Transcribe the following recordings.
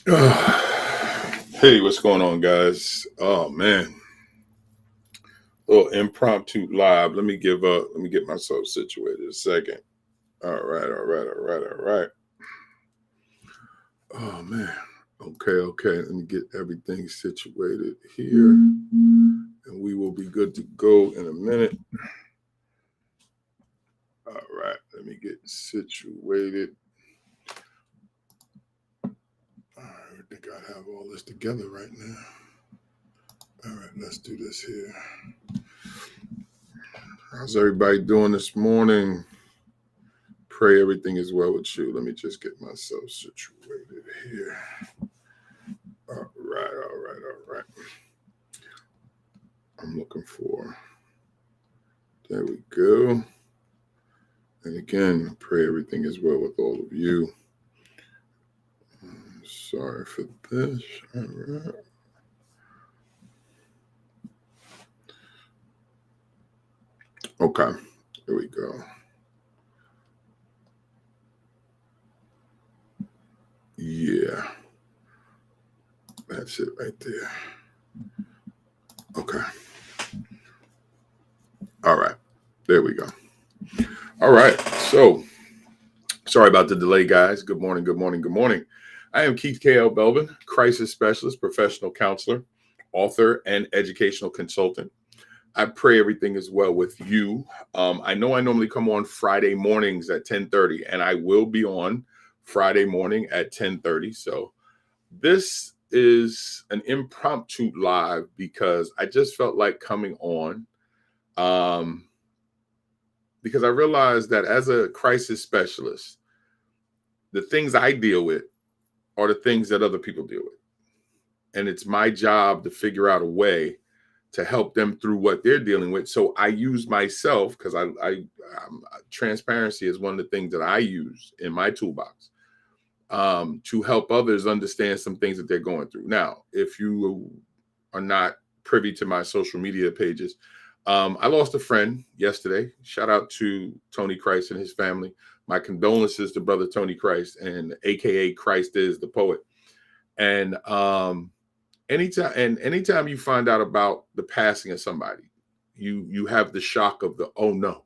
Hey, what's going on, guys? Oh man, little impromptu live. Let me get myself situated a second. All right. Oh man. Okay. Let me get everything situated here, and we will be good to go in a minute. All right, let me get situated. All right, I think I have all this together right now. All right, let's do this here. How's everybody doing this morning? Pray everything is well with you. Let me just get myself situated here. All right. I'm looking for. There we go. And again, pray everything is well with all of you. Sorry for this. All right. Okay, here we go. Yeah, that's it right there. Okay. All right, there we go. All right, so sorry about the delay, guys. Good morning. I am Keith K.L. Belvin, crisis specialist, professional counselor, author, and educational consultant. I pray everything is well with you. I know I normally come on Friday mornings at 10:30, and I will be on Friday morning at 10:30. So this is an impromptu live because I just felt like coming on because I realized that as a crisis specialist, the things I deal with are the things that other people deal with. And it's my job to figure out a way to help them through what they're dealing with. So I use myself because transparency is one of the things that I use in my toolbox to help others understand some things that they're going through. Now, if you are not privy to my social media pages, I lost a friend yesterday. Shout out to Tony Christ and his family. My condolences to brother Tony Christ, and AKA Christ is the poet. And anytime you find out about the passing of somebody, you have the shock of the oh no.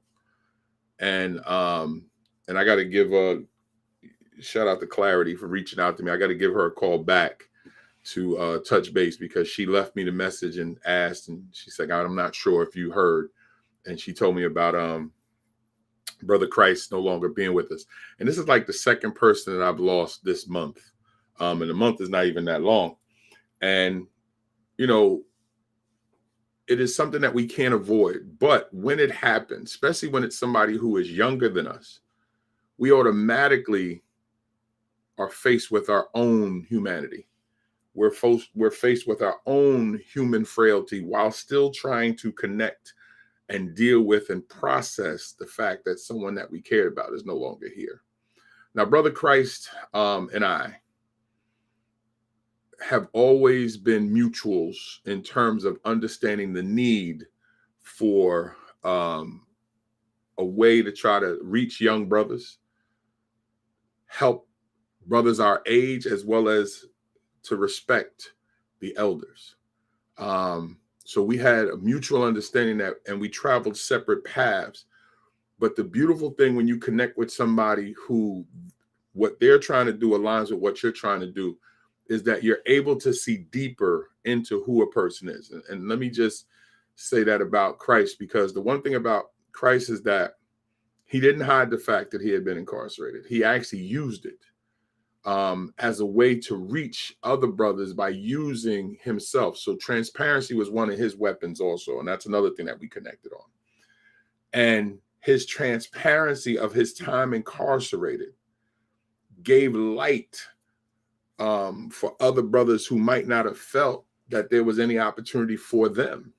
And I got to give a shout out to Clarity for reaching out to me. I got to give her a call back to touch base because she left me the message and asked, and she said, I'm not sure if you heard. And she told me about Brother Christ no longer being with us. And this is like the second person that I've lost this month. And the month is not even that long. And, you know, it is something that we can't avoid. But when it happens, especially when it's somebody who is younger than us, we automatically are faced with our own humanity. We're faced with our own human frailty while still trying to connect and deal with and process the fact that someone that we cared about is no longer here. Now, Brother Christ and I have always been mutuals in terms of understanding the need for a way to try to reach young brothers, help brothers our age, as well as to respect the elders. So we had a mutual understanding that, and we traveled separate paths. But the beautiful thing when you connect with somebody who what they're trying to do aligns with what you're trying to do is that you're able to see deeper into who a person is. And let me just say that about Christ, because the one thing about Christ is that he didn't hide the fact that he had been incarcerated. He actually used it as a way to reach other brothers by using himself. So transparency was one of his weapons also. And that's another thing that we connected on. And his transparency of his time incarcerated gave light for other brothers who might not have felt that there was any opportunity for them.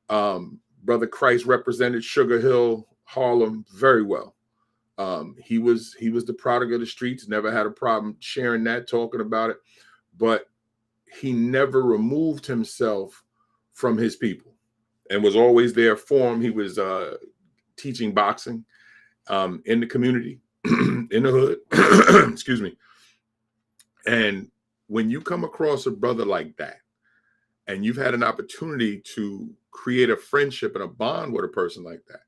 Brother Christ represented Sugar Hill, Harlem very well. He was the product of the streets, never had a problem sharing that, talking about it, but he never removed himself from his people and was always there for him. He was teaching boxing in the community, in the hood, excuse me. And when you come across a brother like that, and you've had an opportunity to create a friendship and a bond with a person like that,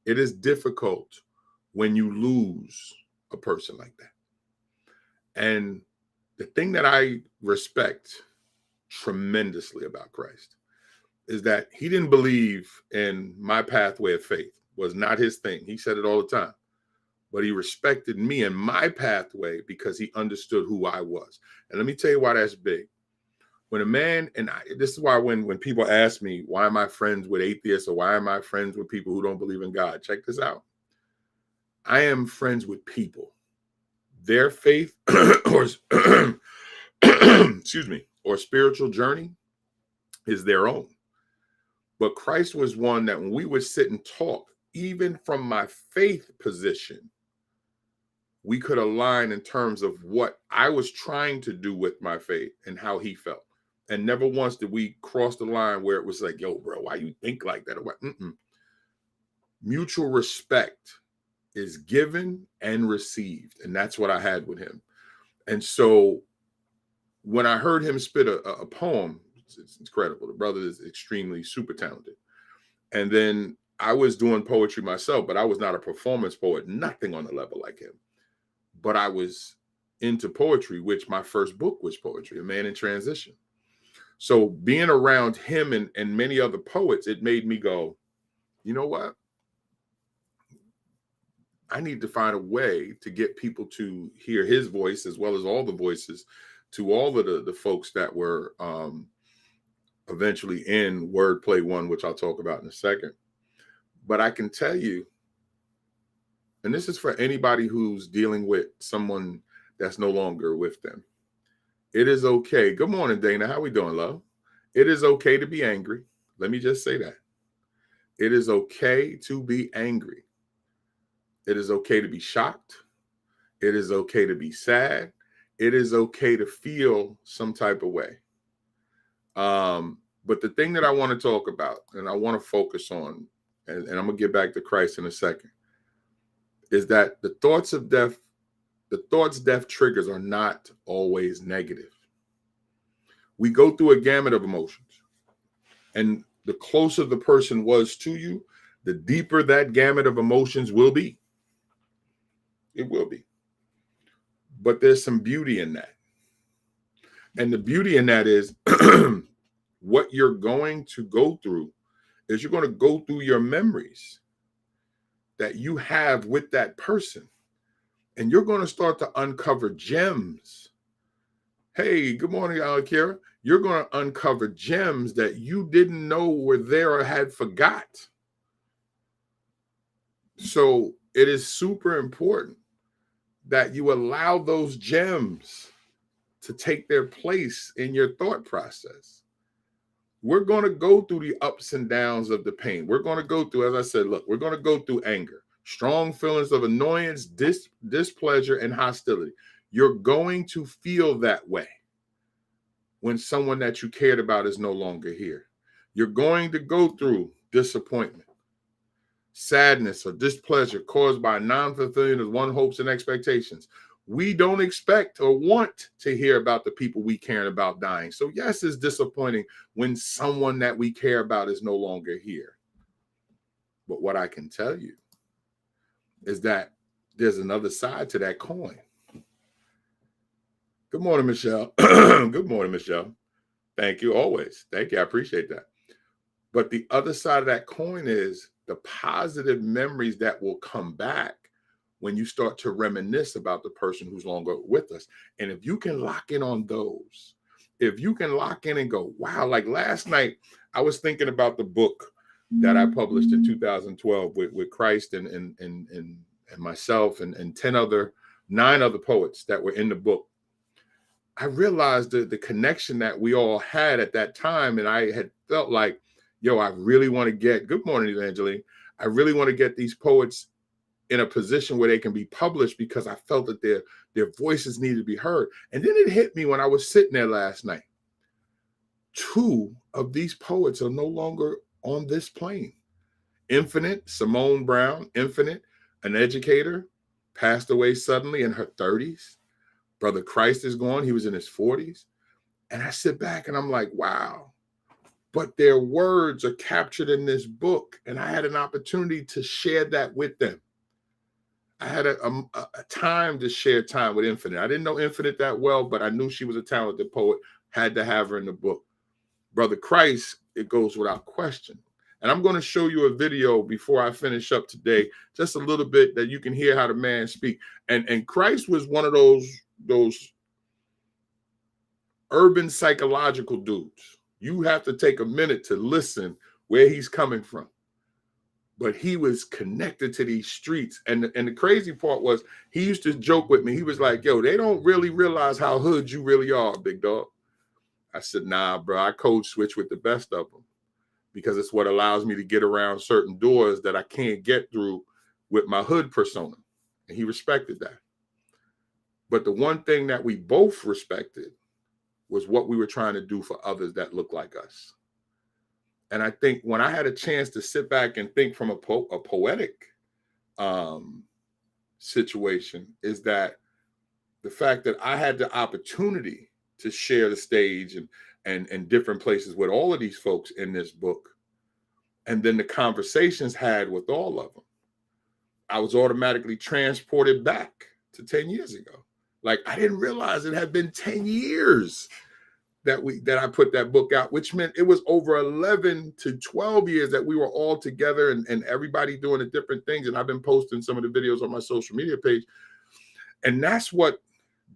it is difficult when you lose a person like that. And the thing that I respect tremendously about Christ is that he didn't believe in my pathway of faith. Was not his thing. He said it all the time. But he respected me and my pathway because he understood who I was. And let me tell you why that's big. When a man, this is why when people ask me, why am I friends with atheists or why am I friends with people who don't believe in God? Check this out. I am friends with people. Their faith or excuse me, or spiritual journey is their own. But Christ was one that when we would sit and talk, even from my faith position, we could align in terms of what I was trying to do with my faith and how he felt. And never once did we cross the line where it was like, yo, bro, why you think like that? Or what? Mutual respect is given and received. And that's what I had with him. And so when I heard him spit a poem, it's incredible. The brother is extremely super talented. And then I was doing poetry myself, but I was not a performance poet, nothing on the level like him. But I was into poetry, which my first book was poetry, A Man in Transition. So being around him and many other poets, it made me go, you know what? I need to find a way to get people to hear his voice as well as all the voices to all of the folks that were eventually in Wordplay One, which I'll talk about in a second. But I can tell you, and this is for anybody who's dealing with someone that's no longer with them. It is okay. Good morning, Dana. How we doing, love? It is okay to be angry. Let me just say that. It is okay to be angry. It is okay to be shocked. It is okay to be sad. It is okay to feel some type of way. But the thing that I want to talk about and I want to focus on, and I'm going to get back to Christ in a second, is that the thoughts death triggers are not always negative. We go through a gamut of emotions. And the closer the person was to you, the deeper that gamut of emotions will be. It will be. But there's some beauty in that. And the beauty in that is what you're going to go through is you're going to go through your memories that you have with that person. And you're going to start to uncover gems. Hey, good morning, Kira. You're going to uncover gems that you didn't know were there or had forgot. So it is super important that you allow those gems to take their place in your thought process. We're going to go through the ups and downs of the pain. We're going to go through, as I said, look, we're going to go through anger, strong feelings of annoyance, displeasure, and hostility. You're going to feel that way when someone that you cared about is no longer here. You're going to go through disappointment, sadness, or displeasure caused by non-fulfilling of one's hopes and expectations. We don't expect or want to hear about the people we care about dying. So yes, it's disappointing when someone that we care about is no longer here. But what I can tell you is that there's another side to that coin. Good morning, Michelle. Good morning, Michelle. Thank you always. Thank you. I appreciate that. But the other side of that coin is the positive memories that will come back when you start to reminisce about the person who's longer with us. And if you can lock in on those, if you can lock in and go, wow, like last night, I was thinking about the book that I published in 2012 with Christ and myself and 9 other poets that were in the book. I realized the connection that we all had at that time. And I had felt like, yo, I really want to get, good morning, Evangeline. I really want to get these poets in a position where they can be published because I felt that their voices needed to be heard. And then it hit me when I was sitting there last night. 2 of these poets are no longer on this plane. Infinite, Simone Brown, Infinite, an educator, passed away suddenly in her 30s. Brother Christ is gone. He was in his 40s. And I sit back and I'm like, wow, but their words are captured in this book. And I had an opportunity to share that with them. I had a time to share time with Infinite. I didn't know Infinite that well, but I knew she was a talented poet, had to have her in the book. Brother Christ, it goes without question. And I'm going to show you a video before I finish up today, just a little bit that you can hear how the man speak. And Christ was one of those urban psychological dudes. You have to take a minute to listen where he's coming from. But he was connected to these streets. And the crazy part was he used to joke with me. He was like, yo, they don't really realize how hood you really are, big dog. I said, nah, bro, I code switch with the best of them because it's what allows me to get around certain doors that I can't get through with my hood persona. And he respected that. But the one thing that we both respected was what we were trying to do for others that look like us. And I think when I had a chance to sit back and think from a poetic situation is that the fact that I had the opportunity to share the stage and different places with all of these folks in this book, and then the conversations had with all of them, I was automatically transported back to 10 years ago. Like I didn't realize it had been 10 years that I put that book out, which meant it was over 11 to 12 years that we were all together and everybody doing the different things. And I've been posting some of the videos on my social media page. And that's what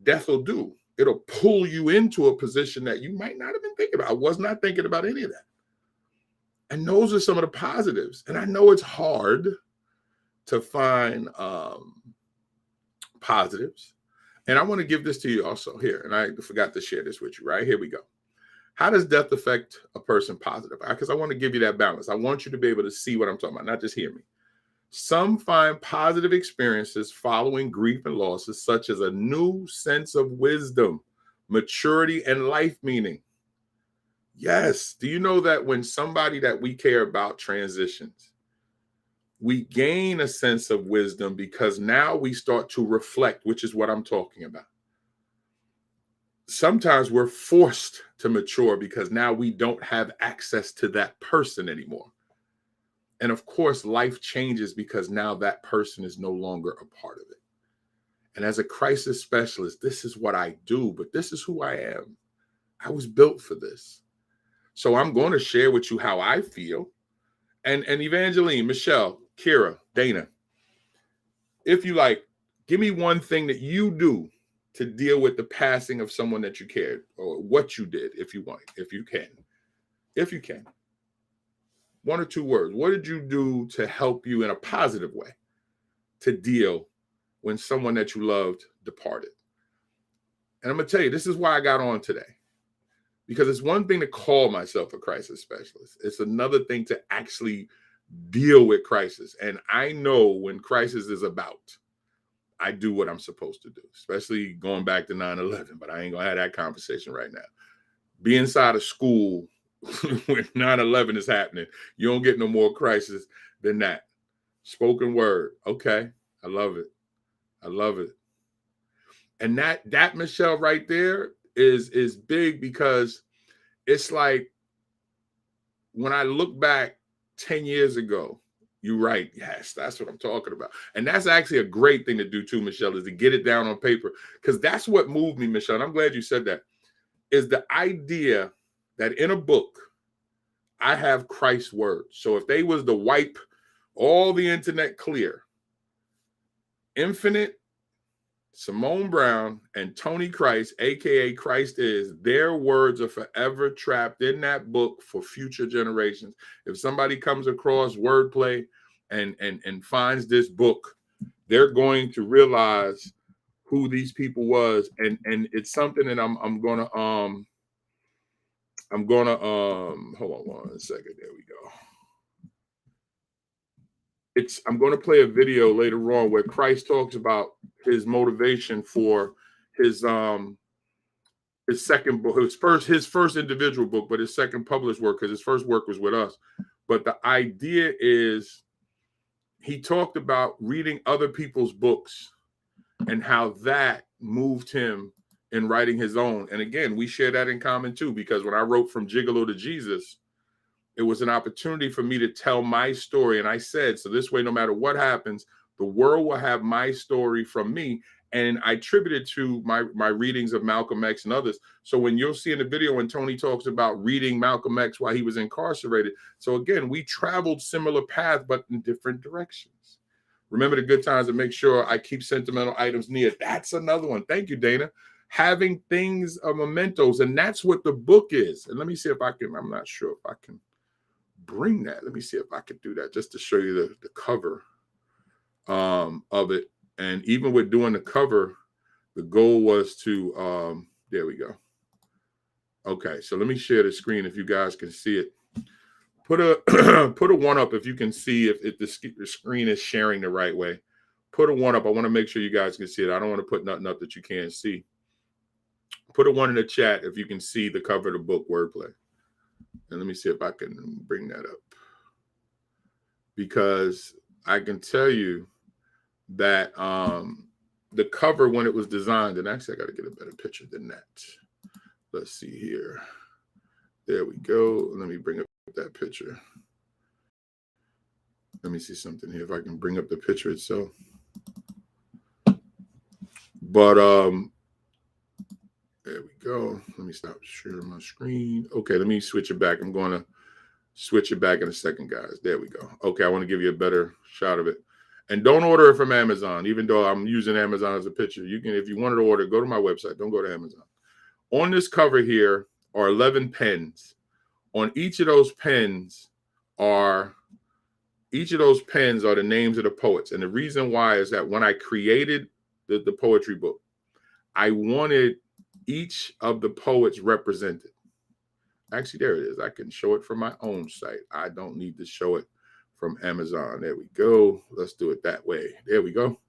death will do. It'll pull you into a position that you might not have been thinking about. I was not thinking about any of that. And those are some of the positives. And I know it's hard to find positives. And I want to give this to you also here. And I forgot to share this with you, right? Here we go. How does death affect a person positive? Because I want to give you that balance. I want you to be able to see what I'm talking about, not just hear me. Some find positive experiences following grief and losses, such as a new sense of wisdom, maturity, and life meaning. Yes. Do you know that when somebody that we care about transitions, we gain a sense of wisdom because now we start to reflect, which is what I'm talking about. Sometimes we're forced to mature because now we don't have access to that person anymore. And of course, life changes because now that person is no longer a part of it. And as a crisis specialist, this is what I do, but this is who I am. I was built for this. So I'm going to share with you how I feel. And Evangeline, Michelle, Kira, Dana, if you like, give me one thing that you do to deal with the passing of someone that you cared, or what you did, if you want, if you can. One or two words. What did you do to help you in a positive way to deal when someone that you loved departed? And I'm going to tell you, this is why I got on today. Because it's one thing to call myself a crisis specialist. It's another thing to actually deal with crisis. And I know when crisis is about, I do what I'm supposed to do, especially going back to 9/11. But I ain't going to have that conversation right now. Be inside of school when 9/11 is happening. You don't get no more crisis than that. Spoken word. Okay. I love it. I love it. And that Michelle right there is big because it's like when I look back 10 years ago, you're right. Yes, that's what I'm talking about. And that's actually a great thing to do too, Michelle, is to get it down on paper. Because that's what moved me, Michelle. And I'm glad you said that. Is the idea that in a book, I have Christ's words. So if they was to wipe all the internet clear, Infinite, Simone Brown, and Tony Christ, aka Christ is, their words are forever trapped in that book for future generations. If somebody comes across wordplay and finds this book, they're going to realize who these people was. And it's something that I'm gonna hold on one second. There we go. I'm going to play a video later on where Christ talks about his motivation for his second book, his first individual book, but his second published work, because his first work was with us. But the idea is he talked about reading other people's books and how that moved him in writing his own. And again, we share that in common too, because when I wrote From Gigolo to Jesus, it was an opportunity for me to tell my story. And I said, so this way, no matter what happens, the world will have my story from me. And I attributed to my readings of Malcolm X and others. So when you'll see in the video when Tony talks about reading Malcolm X while he was incarcerated. So again, we traveled similar paths, but in different directions. Remember the good times and make sure I keep sentimental items near. That's another one. Thank you, Dana. Having things of mementos. And that's what the book is. And let me see if I can, I'm not sure if I can bring that. Let me see if I can do that just to show you the cover of it. And even with doing the cover, the goal was to, there we go. Okay, so let me share the screen if you guys can see it. Put a put a one up if you can see if the screen is sharing the right way. Put a one up. I want to make sure you guys can see it. I don't want to put nothing up that you can't see. Put a one in the chat if you can see the cover of the book, Wordplay. And let me see if I can bring that up. Because I can tell you that the cover when it was designed, and actually I got to get a better picture than that. Let's see here. There we go. Let me bring up that picture. Let me see something here if I can bring up the picture itself. But there we go. Let me stop sharing my screen. Okay, let me switch it back. I'm going to switch it back in a second, guys. There we go. Okay, I want to give you a better shot of it. And don't order it from Amazon, even though I'm using Amazon as a picture. You can, if you wanted to order, go to my website. Don't go to Amazon. On this cover here are 11 pens. On each of those pens are the names of the poets. And the reason why is that when I created the poetry book, I wanted each of the poets represented. Actually, there it is. I can show it from my own site. I don't need to show it from Amazon. There we go. Let's do it that way. There we go.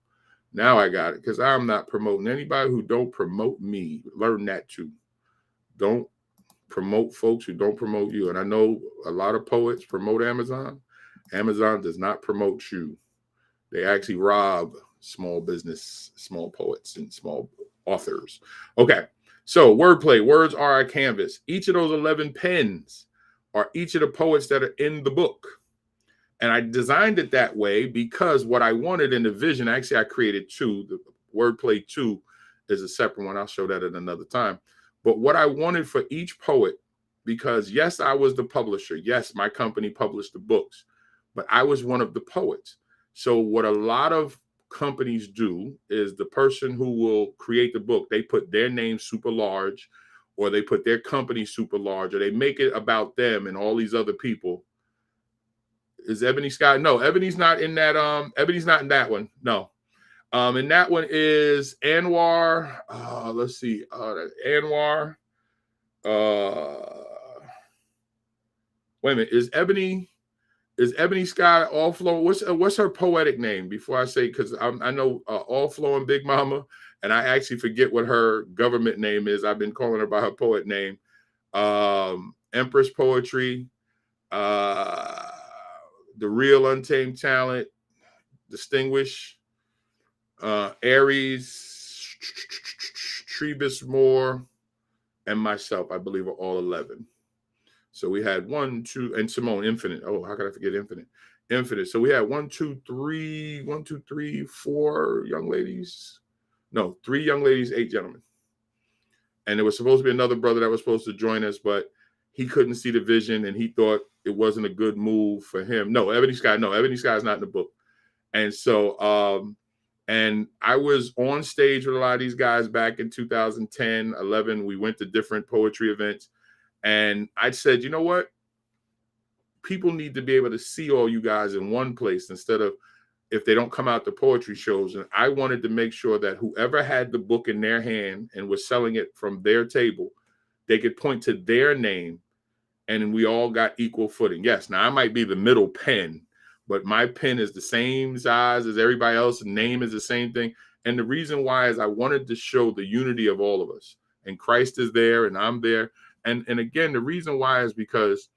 Now I got it because I'm not promoting anybody who don't promote me. Learn that too. Don't promote folks who don't promote you. And I know a lot of poets promote Amazon. Amazon does not promote you. They actually rob small business, small poets, and small authors. Okay. So wordplay, words are a canvas. Each of those 11 pens are each of the poets that are in the book. And I designed it that way because what I wanted in the vision, actually I created two. The wordplay 2 is a separate one. I'll show that at another time. But what I wanted for each poet, because yes, I was the publisher. Yes, my company published the books, but I was one of the poets. So what a lot of companies do is the person who will create the book, they put their name super large, or they put their company super large, or they make it about them and all these other people. Is Ebony Scott? No, Ebony's not in that. Ebony's not in that one. No. And that one is Anwar. Let's see. Anwar. Wait a minute. Is Ebony Scott All Flow? What's her poetic name? Before I say, because I know All Flow and Big Mama, and I actually forget what her government name is. I've been calling her by her poet name. Empress Poetry. The Real Untamed Talent, Distinguished, Aries, Trevis Moore, and myself, I believe, are all 11. So we had 1, 2, and Simone Infinite. Oh, how could I forget Infinite? Infinite. So we had 1, 2, 3, 4 young ladies. No, 3 young ladies, 8 gentlemen. And there was supposed to be another brother that was supposed to join us, but he couldn't see the vision and he thought it wasn't a good move for him. No, Ebony Sky is not in the book. And so, and I was on stage with a lot of these guys back in 2010, 11. We went to different poetry events. And I said, you know what? People need to be able to see all you guys in one place instead of if they don't come out to poetry shows. And I wanted to make sure that whoever had the book in their hand and was selling it from their table, they could point to their name and we all got equal footing. Yes, now I might be the middle pen, but my pen is the same size as everybody else. The name is the same thing. And the reason why is I wanted to show the unity of all of us. And Christ is there and I'm there. And again, the reason why is because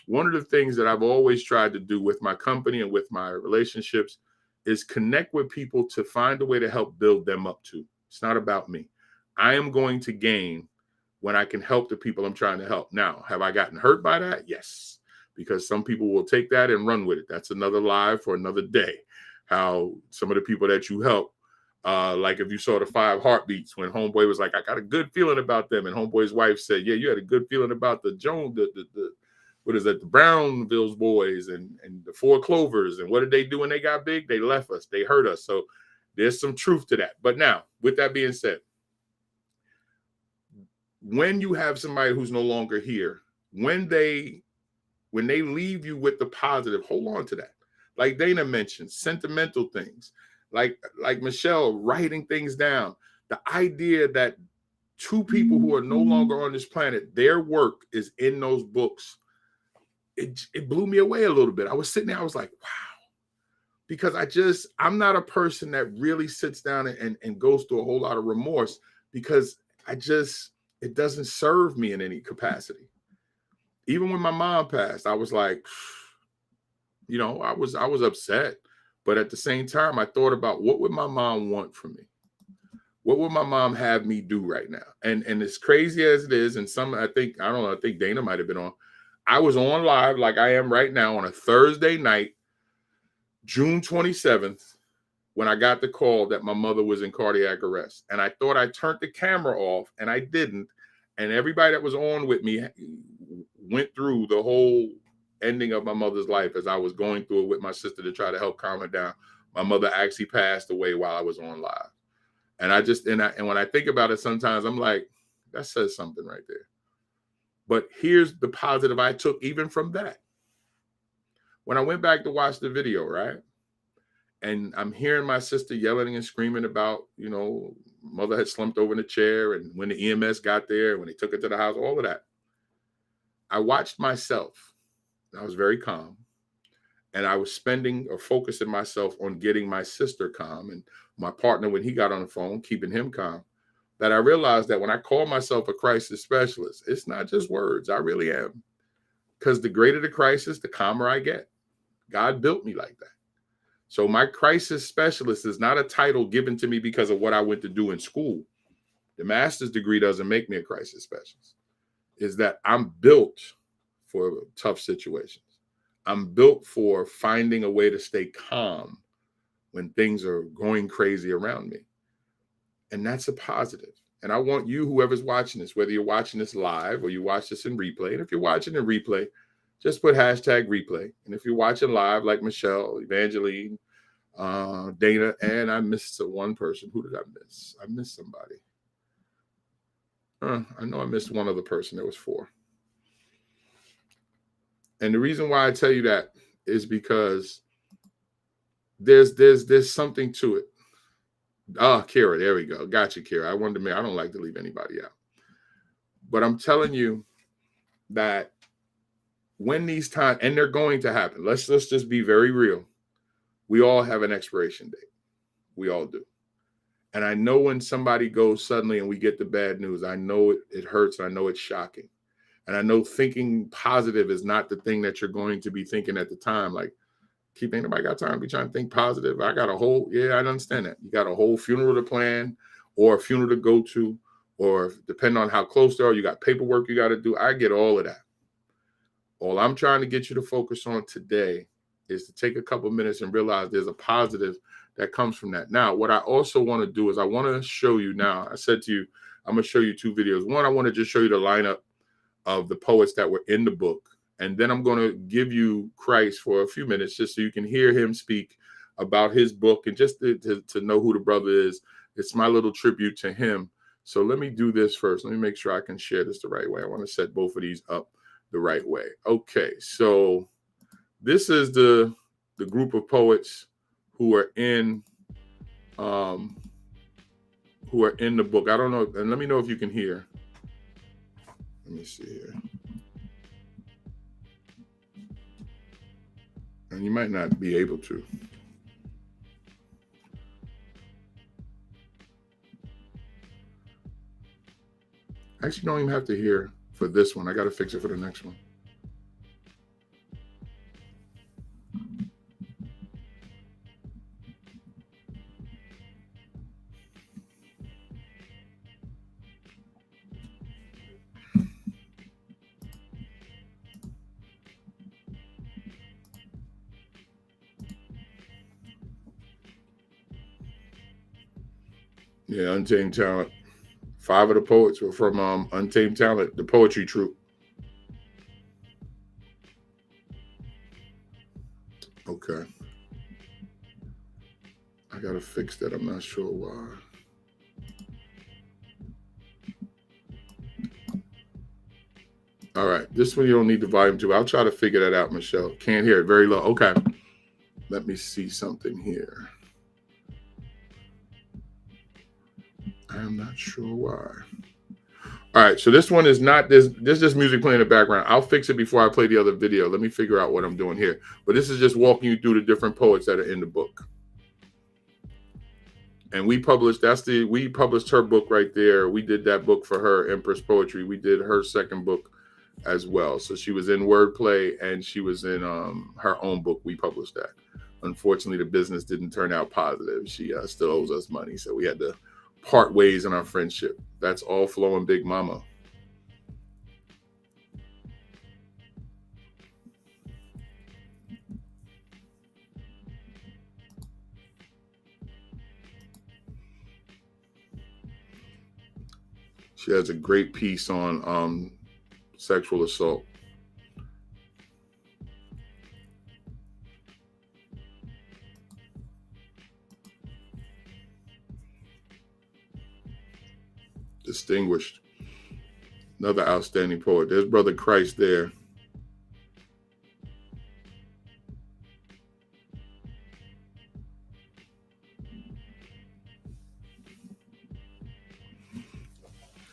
one of the things that I've always tried to do with my company and with my relationships is connect with people to find a way to help build them up too. It's not about me. I am going to gain when I can help the people I'm trying to help. Now, have I gotten hurt by that? Yes, because some people will take that and run with it. That's another live for another day. How some of the people that you help, like if you saw the 5 Heartbeats, when Homeboy was like, I got a good feeling about them, and Homeboy's wife said, yeah, you had a good feeling about the Jones, the what is that, the Brownvilles boys and the 4 Clovers, and what did they do when they got big? They left us, they hurt us. So there's some truth to that. But now, with that being said, when you have somebody who's no longer here, when they leave you with the positive, hold on to that. Like Dana mentioned, sentimental things, like Michelle writing things down. The idea that 2 people who are no longer on this planet, their work is in those books, it blew me away a little bit. I was sitting there, I was like, wow. Because I'm not a person that really sits down and goes through a whole lot of remorse, because it doesn't serve me in any capacity. Even when my mom passed, I was like, I was upset. But at the same time, I thought about, what would my mom want from me? What would my mom have me do right now? And as crazy as it is, and I think Dana might have been on. I was on live like I am right now on a Thursday night, June 27th, when I got the call that my mother was in cardiac arrest. And I thought I turned the camera off, and I didn't. And everybody that was on with me went through the whole ending of my mother's life as I was going through it with my sister to try to help calm her down. My mother actually passed away while I was on live. And and when I think about it, sometimes I'm like, that says something right there. But here's the positive I took even from that. When I went back to watch the video, right? And I'm hearing my sister yelling and screaming about, mother had slumped over in a chair, and when the EMS got there, when they took her to the house, all of that. I watched myself. I was very calm. And I was spending or focusing myself on getting my sister calm, and my partner, when he got on the phone, keeping him calm. That I realized that when I call myself a crisis specialist, it's not just words. I really am. Because the greater the crisis, the calmer I get. God built me like that. So my crisis specialist is not a title given to me because of what I went to do in school. The master's degree doesn't make me a crisis specialist. Is that I'm built for tough situations. I'm built for finding a way to stay calm when things are going crazy around me. And that's a positive. And I want you, whoever's watching this, whether you're watching this live or you watch this in replay, and if you're watching in replay, just put #replay. And if you're watching live, like Michelle, Evangeline, Dana, and I missed one person. Who did I miss? I missed somebody. I know I missed one other person. There was 4. And the reason why I tell you that is because there's something to it. Kira, there we go. Got you, Kira. I don't like to leave anybody out. But I'm telling you that when these times, and they're going to happen, let's just be very real. We all have an expiration date. We all do. And I know when somebody goes suddenly and we get the bad news, I know it hurts. And I know it's shocking. And I know thinking positive is not the thing that you're going to be thinking at the time. Like, keep thinking, nobody got time to be trying to think positive. I understand that. You got a whole funeral to plan or a funeral to go to, or depending on how close they are, you got paperwork you got to do. I get all of that. All I'm trying to get you to focus on today is to take a couple minutes and realize there's a positive that comes from that. Now, what I also want to do is I want to show you now. I said to you, I'm going to show you 2 videos. One, I want to just show you the lineup of the poets that were in the book. And then I'm going to give you Christ for a few minutes just so you can hear him speak about his book and just to know who the brother is. It's my little tribute to him. So let me do this first. Let me make sure I can share this the right way. I want to set both of these up the right way. Okay, so this is the group of poets who are in the book. I don't know, and let me know if you can hear. Let me see here. And you might not be able to. Actually, you don't even have to hear for this one. I got to fix it for the next one. Yeah, Untamed Talent. 5 of the poets were from Untamed Talent, the poetry troupe. Okay. I gotta fix that. I'm not sure why. All right. This one you don't need the volume to. I'll try to figure that out, Michelle. Can't hear it. Very low. Okay. Let me see something here. I'm not sure why. All right, so this one is not this. This is just music playing in the background. I'll fix it before I play the other video. Let me figure out what I'm doing here. But this is just walking you through the different poets that are in the book. And we published. We published her book right there. We did that book for her, Empress Poetry. We did her second book as well. So she was in Wordplay and she was in her own book. We published that. Unfortunately, the business didn't turn out positive. She still owes us money, so we had to part ways in our friendship. That's all flowing Big Mama. She has a great piece on sexual assault. Distinguished. Another outstanding poet. There's Brother Christ there.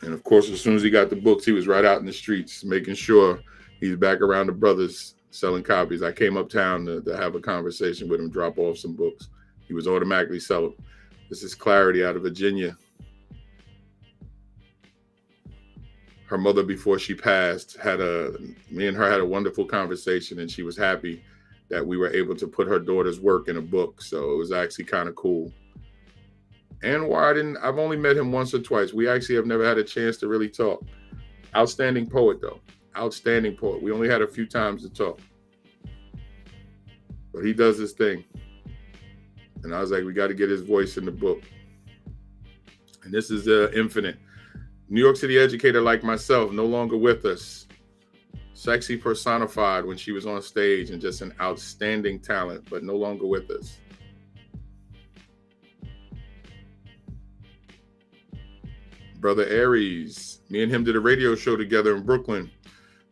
And of course, as soon as he got the books, he was right out in the streets, making sure he's back around the brothers selling copies. I came uptown to have a conversation with him, drop off some books. He was automatically selling. This is Clarity out of Virginia. Her mother, before she passed, me and her had a wonderful conversation, and she was happy that we were able to put her daughter's work in a book. So it was actually kind of cool. And Wyden, I've only met him once or twice. We actually have never had a chance to really talk. Outstanding poet, though. Outstanding poet. We only had a few times to talk. But he does his thing. And I was like, we got to get his voice in the book. And this is Infinite. New York City educator like myself, no longer with us. Sexy personified when she was on stage and just an outstanding talent, but no longer with us. Brother Aries, me and him did a radio show together in Brooklyn.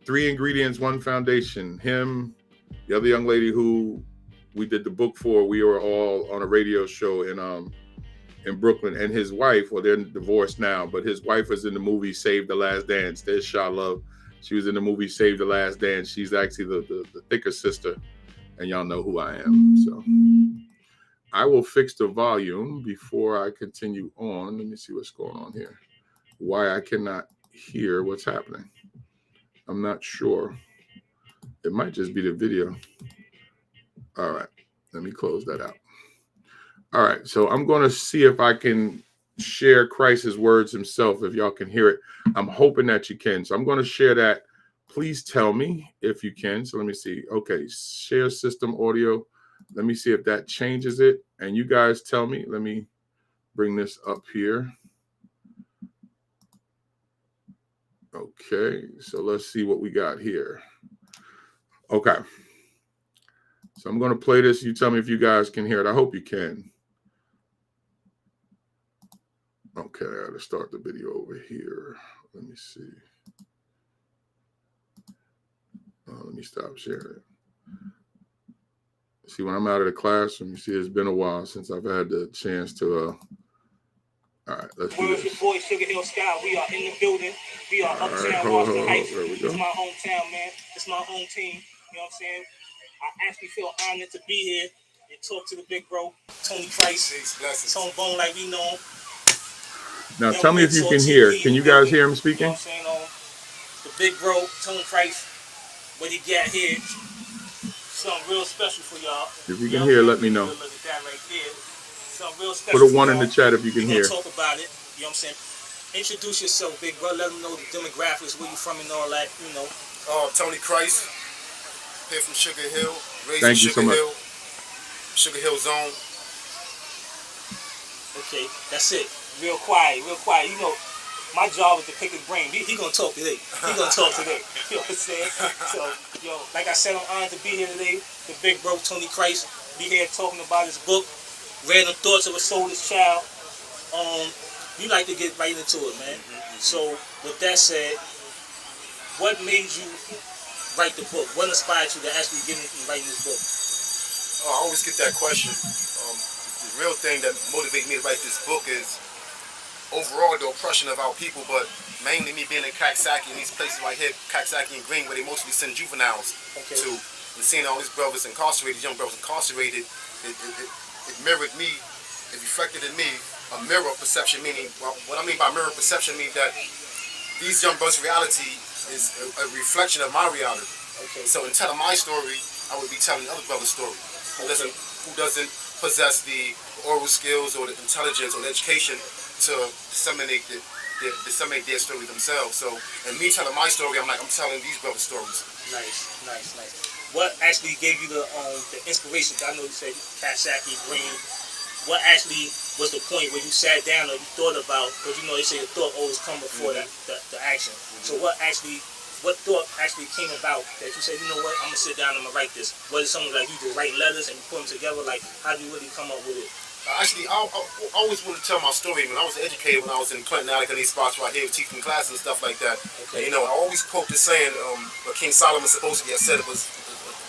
3 ingredients, 1 foundation. Him, the other young lady who we did the book for, we were all on a radio show in Brooklyn, and his wife, well, they're divorced now, but his wife was in the movie Save the Last Dance. There's Shah Love. She was in the movie Save the Last Dance. She's actually the thicker sister, and y'all know who I am. So I will fix the volume before I continue on. Let me see what's going on here. Why I cannot hear what's happening. I'm not sure. It might just be the video. All right, let me close that out. All right, so I'm going to see if I can share Christ's words himself, if y'all can hear it. I'm hoping that you can. So I'm going to share that. Please tell me if you can. So let me see. Okay, share system audio. Let me see if that changes it. And you guys tell me. Let me bring this up here. Okay, so let's see what we got here. Okay. So I'm going to play this. You tell me if you guys can hear it. I hope you can. Okay, I got to start the video over here. Let me see. Let me stop sharing it. See, when I'm out of the classroom, you see it's been a while since I've had the chance to... All right, let's do this. Your boy Sugar Hill Sky. We are in the building. We are uptown Boston Heights. This is my hometown, man. This is my home team. You know what I'm saying? I actually feel honored to be here and talk to the big bro, Tony Price. Tone Bone like we know him. Now, tell me if you can hear. Can you guys hear him speaking? You know what I'm saying? The big bro, Tone Price, what he got here, something real special for y'all. If you can hear, let me know. Look at that right there. Something real special. Put a 1 in the chat if you can hear. Talk about it. You know what I'm saying? Introduce yourself, big bro. Let them know the demographics, where you from and all that, you know. Tony Christ, here from Sugar Hill. Raised Thank in you so Sugar much. Hill. Sugar Hill Zone. Okay, that's it. real quiet. You know, my job is to pick his brain. He gonna talk today. You know what I'm saying? So, yo, like I said, I'm honored to be here today. The big bro, Tony Christ, be here talking about his book, Random Thoughts of a Soulless Child. We like to get right into it, man. So, with that said, what made you write the book? What inspired you to actually get into writing this book? I always get that question. The real thing that motivated me to write this book is overall the oppression of our people, but mainly me being in Coxsackie and these places right here, Coxsackie and Green, where they mostly send juveniles to, and seeing all these brothers incarcerated, young brothers incarcerated, it mirrored me, it reflected in me a mirror perception, meaning, well, what I mean by mirror perception means that these young brothers' reality is a reflection of my reality. So in telling my story, I would be telling other brothers' story who doesn't possess the oral skills or the intelligence or the education to disseminate their story themselves. So, and me telling my story, I'm telling these brothers' stories. Nice. What actually gave you the inspiration? I know you said Coxsackie, Green. What actually was the point where you sat down or you thought about? Because you know they say the thought always comes before the action. So what thought actually came about that you said, you know what, I'm gonna sit down and I'm gonna write this? Was it something like you just write letters and you put them together? Like, how do you really come up with it? Actually, I always wanted to tell my story. When I was educated, when I was in Clinton, Alec, and these spots right here, teaching classes and stuff like that. And, you know, I always quote the saying, what King Solomon supposedly had said, it was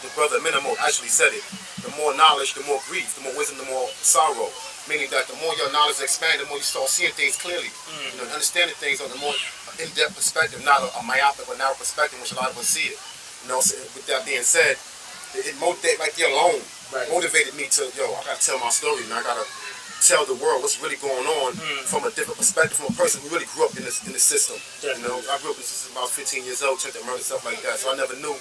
the brother Menamo actually said it. The more knowledge, the more grief. The more wisdom, the more sorrow. Meaning that the more your knowledge expands, the more you start seeing things clearly. You know, understanding things on a more in-depth perspective, not a myopic or narrow perspective, which a lot of us see it. You know, so with that being said, it motivated, right there alone, motivated me to, I gotta tell my story, and I gotta tell the world what's really going on from a different perspective, from a person who really grew up in the system. You know, I grew up in the system when I was 15 years old, attempted murder, stuff like that. So I never knew,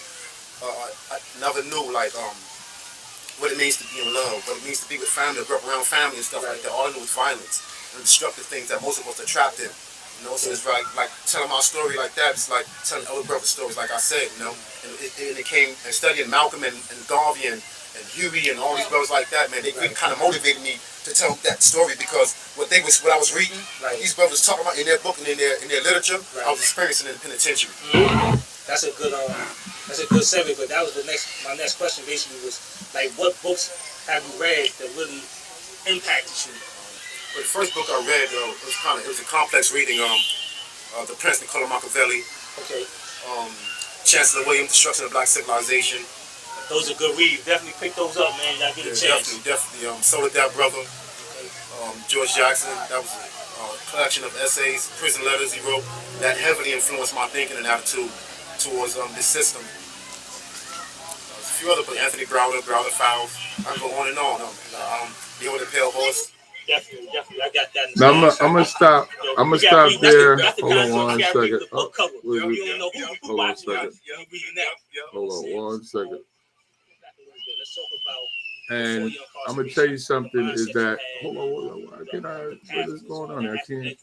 what it means to be in love, what it means to be with family, grow up around family and stuff like that. All I knew was violence and destructive things that most of us are trapped in. You know, so it's like telling my story like that. It's like telling other brothers' stories, like I said. You know, and it came and studying Malcolm and Garvey and Huey and all these brothers like that. Man, they really kind of motivated me to tell that story because what I was reading, these brothers talking about in their book and in their literature, I was experiencing in the penitentiary. That's a good segue. But that was my next question. Basically, was like, what books have you read that really impacted you? But the first book I read, it was a complex reading. The Prince Niccolo Machiavelli. Chancellor William, Destruction of Black Civilization. Those are good reads. Definitely pick those up, man. You gotta get a chance. Definitely. Soledad Brother. George Jackson. That was a collection of essays, prison letters he wrote that heavily influenced my thinking and attitude towards this system. There's a few other books. Anthony Browder Fowles. I go on and on. The Old Pale Horse. Definitely. I got that. Now I'm gonna stop. I'm gonna stop there. Hold on one second. Hold on a second. Hold on 1 second. Let's talk about. And I'm gonna tell you something. Is that hold on? Why can't what is going on? I can't.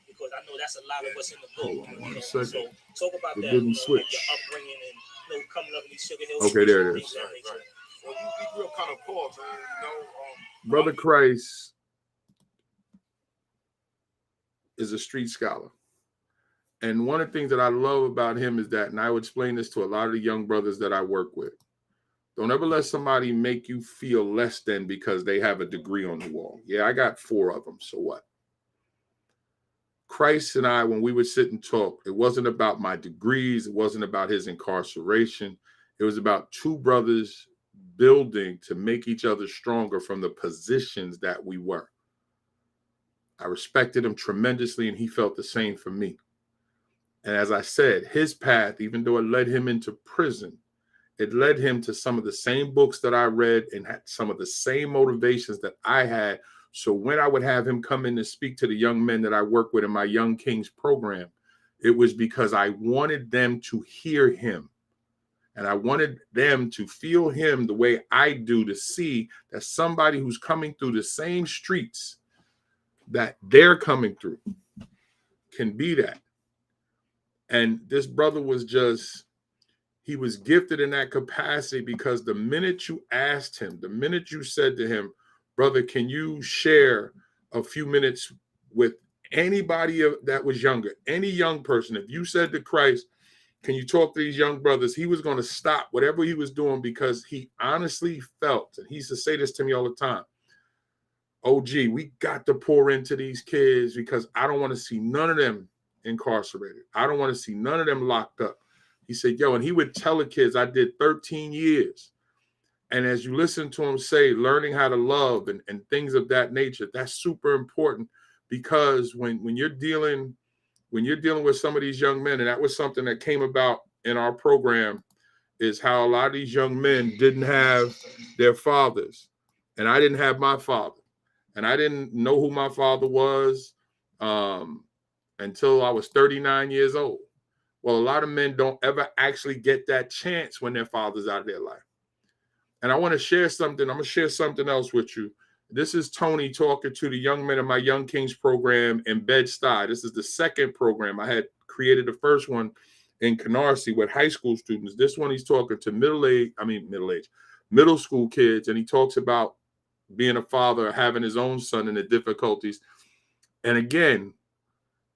Because I know that's a lot of what's in the book. Hold on 1 second. So talk about it that. didn't switch. Your upbringing and coming up in these Sugar Hills. Okay, there it is. Right. Well, you grew up kind of poor, man. You know, Brother Christ is a street scholar. And one of the things that I love about him is that, and I would explain this to a lot of the young brothers that I work with, don't ever let somebody make you feel less than because they have a degree on the wall. Yeah, I got 4 of them, so what? Christ and I, when we would sit and talk, it wasn't about my degrees. It wasn't about his incarceration. It was about 2 brothers building to make each other stronger from the positions that we were. I respected him tremendously, and he felt the same for me. And as I said, his path, even though it led him into prison, it led him to some of the same books that I read and had some of the same motivations that I had. So when I would have him come in and speak to the young men that I work with in my Young Kings program, it was because I wanted them to hear him. And I wanted them to feel him the way I do, to see that somebody who's coming through the same streets that they're coming through can be that. And this brother was he was gifted in that capacity because the minute you asked him, the minute you said to him, brother, can you share a few minutes with anybody that was younger, any young person. If you said to Christ, can you talk to these young brothers? He was going to stop whatever he was doing because he honestly felt, and he used to say this to me all the time, OG, we got to pour into these kids because I don't want to see none of them incarcerated. I don't want to see none of them locked up. He said, yo, and he would tell the kids, I did 13 years. And as you listen to him say, learning how to love and things of that nature, that's super important because when you're dealing with some of these young men, and that was something that came about in our program, is how a lot of these young men didn't have their fathers. And I didn't have my father. And I didn't know who my father was until I was 39 years old. Well, a lot of men don't ever actually get that chance when their father's out of their life. And I want to share something. I'm going to share something else with you. This is Tony talking to the young men in my Young Kings program in Bed-Stuy. This is the second program. I had created the first one in Canarsie with high school students. This one, he's talking to middle school kids. And he talks about being a father, having his own son and the difficulties. And again,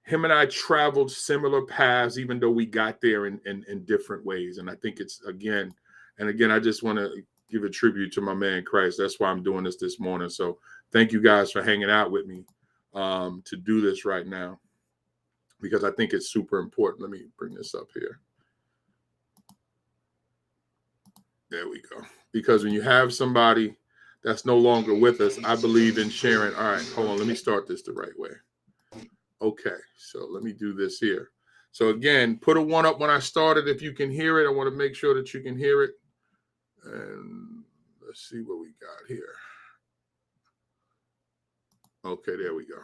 him and I traveled similar paths, even though we got there in different ways. And I think it's, again, I just want to give a tribute to my man Christ. That's why I'm doing this morning. So thank you guys for hanging out with me to do this right now, because I think it's super important. Let me bring this up here. There we go. Because when you have somebody that's no longer with us, I believe in sharing. All right, hold on. Let me start this the right way. Okay, so let me do this here. So again, put a 1 up when I started if you can hear it. I want to make sure that you can hear it. And let's see what we got here. Okay, there we go.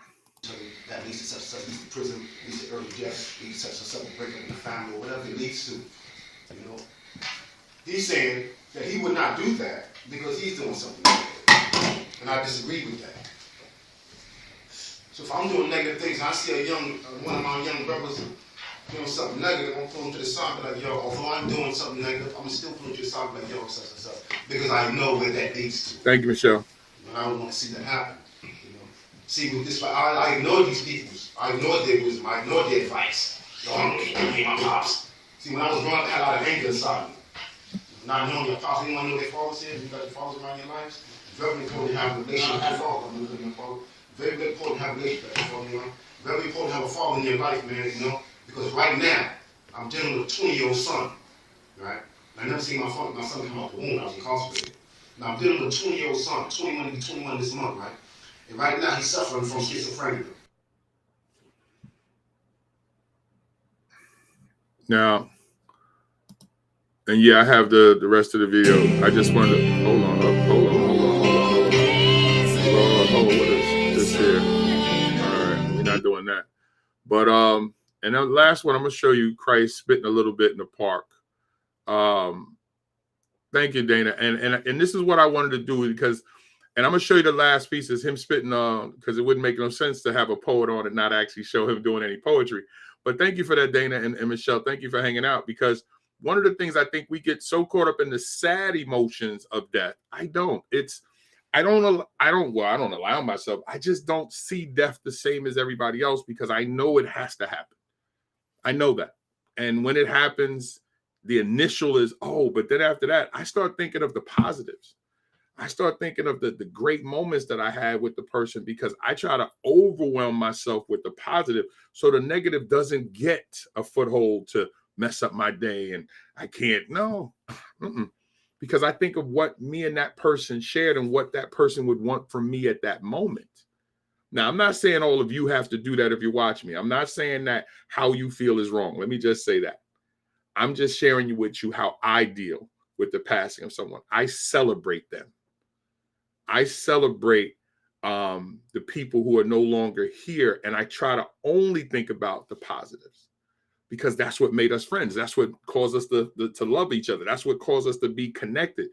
That leads to such prison, leads to early death, leads to such a breakup in the family, or whatever it leads to. You know, he's saying that he would not do that because he's doing something negative, and I disagree with that. So if I'm doing negative things, and I see one of my young brothers doing something negative, I'm pulling to the side, like, yo, although I'm doing something negative, I'm still pulling to the side, like, yo, such and such, because I know where that leads to. Thank you, Michelle. And I don't want to see that happen. You know, see, with this, I ignore these people. I ignored their wisdom. I ignored their advice. Yo, I'm going to be my pops. See, when I was growing up, I had a lot of anger inside me. Not knowing your pops, anyone know their fathers here? You got your fathers around your lives? Very important to have a relationship with your father. I'm looking at your father. Very, very important to have a relationship with your father. Very important to have a father in your life, man, you know? Because right now, I'm dealing with a 20-year-old son, right? I never seen my son come out the womb. I was incarcerated. Now I'm dealing with a 20-year-old son, 21 this month, right? And right now he's suffering from schizophrenia. Now, and yeah, I have the rest of the video. I just wanted to hold on. What is this here? All right, we're not doing that. But and the last one, I'm gonna show you Christ spitting a little bit in the park. Thank you, Dana. And this is what I wanted to do, because, and I'm gonna show you the last piece is him spitting because it wouldn't make no sense to have a poet on and not actually show him doing any poetry. But thank you for that, Dana and Michelle. Thank you for hanging out, because one of the things I think we get so caught up in the sad emotions of death. I don't allow myself. I just don't see death the same as everybody else, because I know it has to happen. I know that. And when it happens, the initial is, oh, but then after that, I start thinking of the positives. I start thinking of the great moments that I had with the person, because I try to overwhelm myself with the positive so the negative doesn't get a foothold to mess up my day. And I can't, no, because I think of what me and that person shared and what that person would want from me at that moment. Now, I'm not saying all of you have to do that if you watch me. I'm not saying that how you feel is wrong. Let me just say that. I'm just sharing with you how I deal with the passing of someone. I celebrate them. I celebrate the people who are no longer here, and I try to only think about the positives, because that's what made us friends. That's what caused us to love each other. That's what caused us to be connected.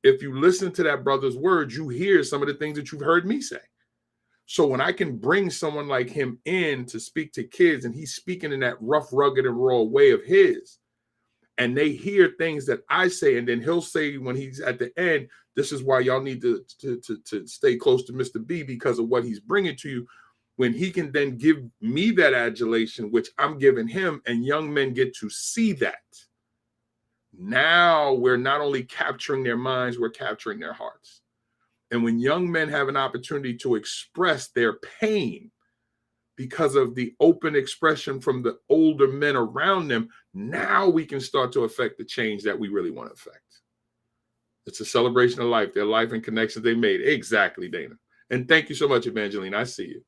If you listen to that brother's words, you hear some of the things that you've heard me say. So when I can bring someone like him in to speak to kids, and he's speaking in that rough, rugged, and raw way of his, and they hear things that I say, and then he'll say when he's at the end, this is why y'all need to stay close to Mr. B, because of what he's bringing to you. when he can then give me that adulation, which I'm giving him, and young men get to see that. Now we're not only capturing their minds, we're capturing their hearts. And when young men have an opportunity to express their pain because of the open expression from the older men around them, now we can start to affect the change that we really want to affect. It's a celebration of life, their life and connections they made. Exactly, Dana. And thank you so much, Evangeline. I see you.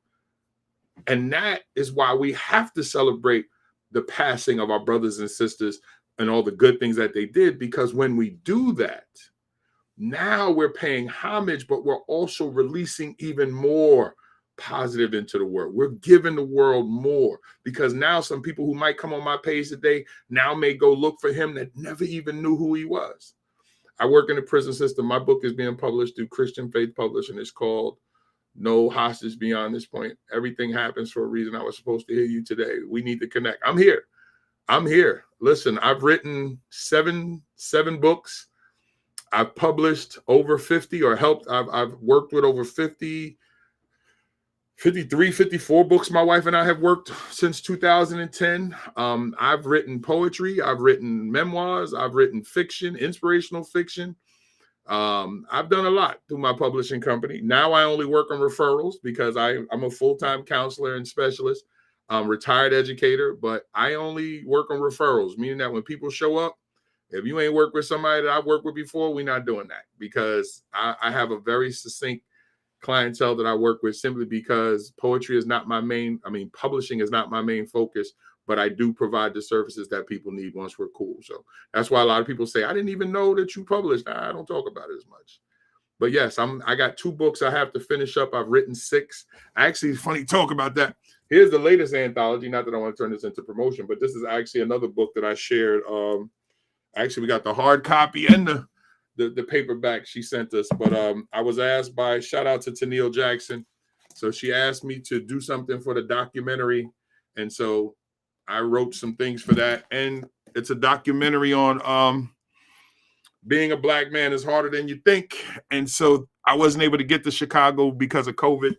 And that is why we have to celebrate the passing of our brothers and sisters and all the good things that they did, because when we do that, now we're paying homage, but we're also releasing even more positive into the world. We're giving the world more, because now some people who might come on my page today now may go look for him that never even knew who he was. I work in the prison system. My book is being published through Christian Faith Publishing. It's called No Hostage Beyond This Point. Everything happens for a reason. I was supposed to hear you today. We need to connect. I'm here. Listen, I've written seven books. I've published over 50 or helped. I've worked with over 50, 53, 54 books. My wife and I have worked since 2010. I've written poetry. I've written memoirs. I've written fiction, inspirational fiction. I've done a lot through my publishing company. Now I only work on referrals because I'm a full-time counselor and specialist. I'm a retired educator, but I only work on referrals, meaning that when people show up, if you ain't worked with somebody that I've worked with before, we're not doing that, because I have a very succinct clientele that I work with, simply because poetry is not my main, publishing is not my main focus, but I do provide the services that people need once we're cool. So that's why a lot of people say, I didn't even know that you published. I don't talk about it as much. But yes, I got 2 books I have to finish up. I've written 6. Actually, funny talk about that. Here's the latest anthology. Not that I want to turn this into promotion, but this is actually another book that I shared. Actually, we got the hard copy and the paperback she sent us. But I was asked by, shout out to Tennille Jackson. So she asked me to do something for the documentary. And so I wrote some things for that. And it's a documentary on being a Black man is harder than you think. And so I wasn't able to get to Chicago because of COVID,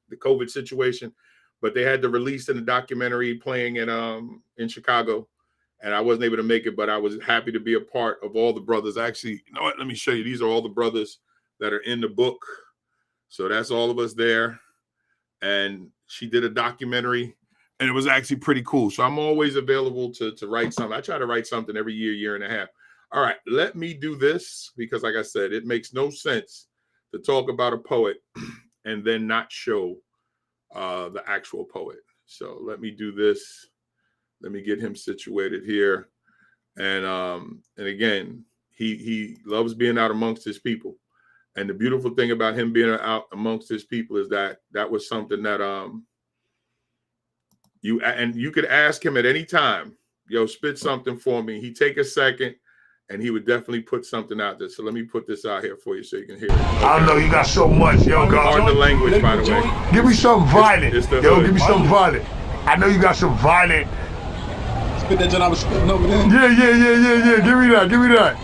the COVID situation. But they had the release in the documentary playing in Chicago. And I wasn't able to make it, but I was happy to be a part of all the brothers. Actually, you know what? Let me show you. These are all the brothers that are in the book. So that's all of us there. And she did a documentary, and it was actually pretty cool. So I'm always available to write something. I try to write something every year and a half. All right, let me do this, because like I said, it makes no sense to talk about a poet and then not show the actual poet. So let me do this. Let me get him situated here. And again, he loves being out amongst his people. And the beautiful thing about him being out amongst his people is that was something that you could ask him at any time, yo, spit something for me. He'd take a second and he would definitely put something out there. So let me put this out here for you so you can hear it. Okay. I know you got so much, yo, God. Pardon the language, by the way. Give me something violent. It's the yo, hood. Give me something violent. I know you got some violent. Spit that joint I was spitting over there. Yeah. Give me that.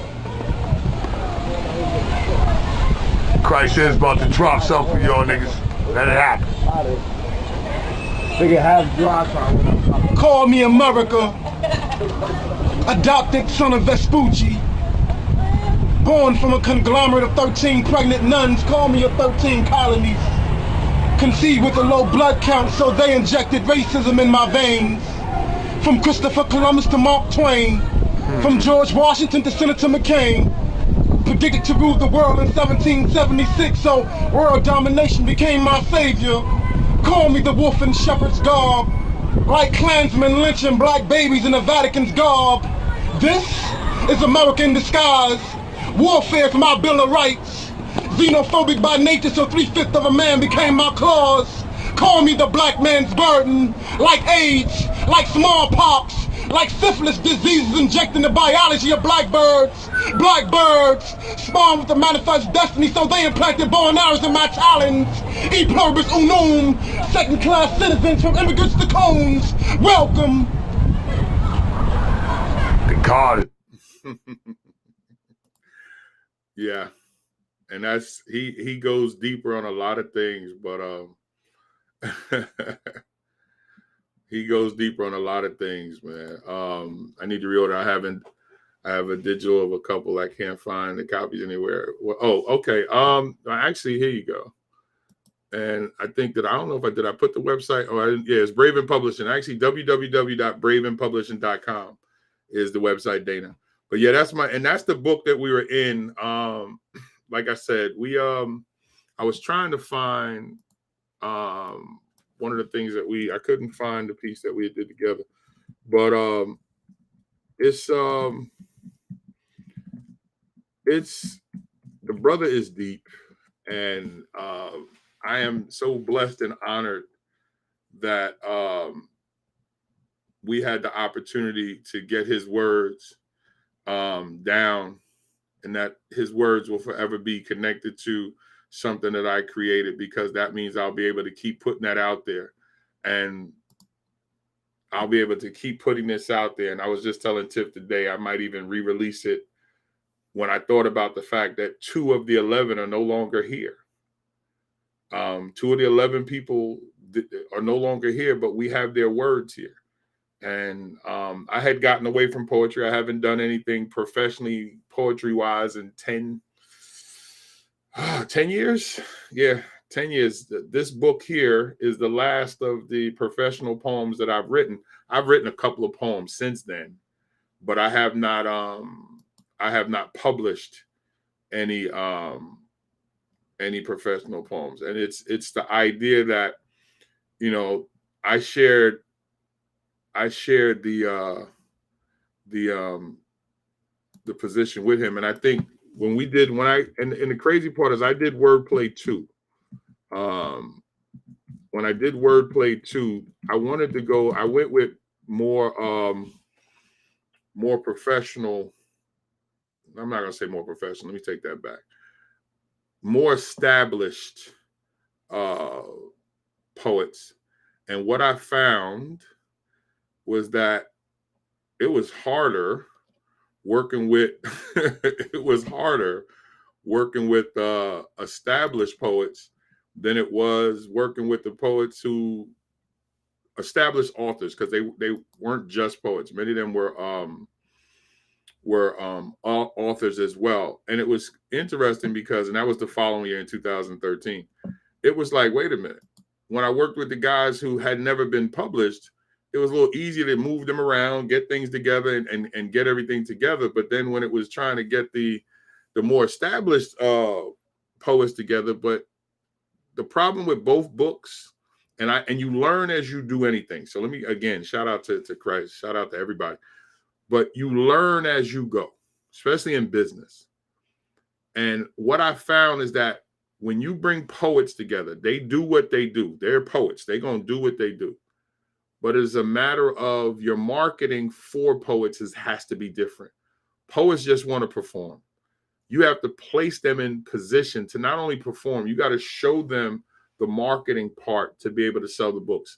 Christ says about to drop something for y'all niggas. Let it happen. Nigga have dry. Call me America. Adopted son of Vespucci. Born from a conglomerate of 13 pregnant nuns. Call me a 13 colonies. Conceived with a low blood count, so they injected racism in my veins. From Christopher Columbus to Mark Twain. From George Washington to Senator McCain. Predicted to rule the world in 1776, so world domination became my savior. Call me the wolf in shepherd's garb. Like Klansmen lynching black babies in the Vatican's garb. This is America in disguise. Warfare for my Bill of Rights. Xenophobic by nature, so 3/5 of a man became my clause. Call me the black man's burden. Like AIDS, like smallpox, like syphilis diseases injecting the biology of blackbirds. Blackbirds spawn with the manifest destiny, so they implanted bow and arrows in my talons. E pluribus unum, second-class citizens from immigrants to cones. Welcome. They caught it. Yeah. And that's he goes deeper on a lot of things, but He goes deeper on a lot of things, man. I need to reorder. I have a digital of a couple. I can't find the copies anywhere. Well, oh, okay. Actually, here you go. And I think that I don't know if I put the website. Oh, I didn't. Yeah, it's Braven Publishing. Actually, www.bravenpublishing.com is the website, Dana. But yeah, that's the book that we were in. Like I said, I was trying to find one of the things that I couldn't find the piece that we did together. But it's the brother is deep, and I am so blessed and honored that we had the opportunity to get his words down, and that his words will forever be connected to something that I created, because that means I'll be able to keep putting that out there, and I'll be able to keep putting this out there. And I was just telling Tiff today, I might even re-release it when I thought about the fact that 2 of the 11 are no longer here. 2 of the 11 people are no longer here, but we have their words here. And I had gotten away from poetry. I haven't done anything professionally poetry-wise in 10 years. Yeah, 10 years. This book here is the last of the professional poems that I've written. I've written a couple of poems since then, but I have not published any professional poems. And it's the idea that, you know, I shared the position with him. And I think and the crazy part is I did wordplay too. When I did wordplay too, I went with more professional. I'm not going to say more professional. Let me take that back. More established poets. And what I found was that it was harder working with established poets than it was working with the poets who established authors, because they weren't just poets. Many of them were authors as well. And it was interesting because, and that was the following year in 2013, it was like, wait a minute. When I worked with the guys who had never been published, it was a little easier to move them around, get things together and get everything together. But then when it was trying to get the more established poets together, but the problem with both books, and you learn as you do anything. So let me, again, shout out to Christ, shout out to everybody. But you learn as you go, especially in business. And what I found is that when you bring poets together, they do what they do. They're poets. They're going to do what they do. But it's a matter of your marketing for poets has to be different. Poets just want to perform. You have to place them in position to not only perform, you got to show them the marketing part to be able to sell the books.